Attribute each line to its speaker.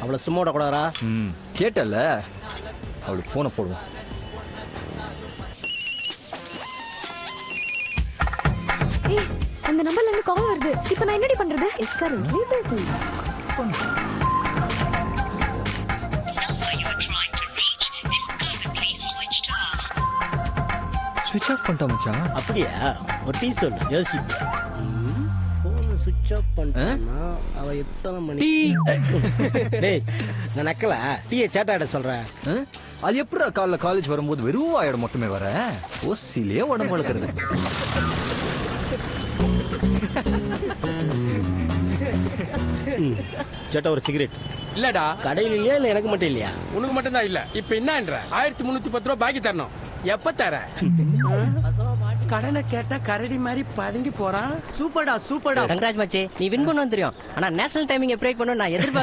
Speaker 1: அவளை சும்மா விடக்கூடாதா?
Speaker 2: கேட்டல, அவளுக்கு போனை போடுவோம்.
Speaker 3: ஏய், அந்த நம்பர்ல இருந்து கால் வருது. இப்போ நான் என்னடி பண்றது?
Speaker 2: ஸ்விட்ச் ஆஃப் பண்ணிட்டா மச்சான்.
Speaker 1: அப்படியா? ஒரு டீ சொல்லு, யோசி. போன் சுவிட்ச் ஆஃப் பண்ணிட்டான்னா அவ எத்தனை மணி? டேய், நான் நக்கல டீயை சேட்டாட சொல்றேன்.
Speaker 2: அது எப்படா காலேஜ் வரும்போது வெறும் ஆயிடம் மட்டுமே வர ஓசிலே உடம்பு வளர்க்குறது.
Speaker 1: சேட்டா ஒரு சிகரெட்
Speaker 4: இல்லடா,
Speaker 1: கடையில் இல்லையா இல்ல எனக்கு மட்டும் இல்லையா?
Speaker 4: உனக்கு மட்டும் தான் இல்ல. இப்ப என்னன்ற 1310 ரூபாய் பாக்கி தரணும். எப்ப தர? கடனை கேட்டா கரடி மாதிரி பதுங்கி போறான்.
Speaker 1: சூப்பர்டா சூப்பர்டா.
Speaker 5: ரங்கராஜ் மச்சி, நீ வின் பண்ணுவோம் தெரியும். ஆனா நேஷனல் டைமிங் பிரேக் பண்ண நான் எதிர்பார்க்க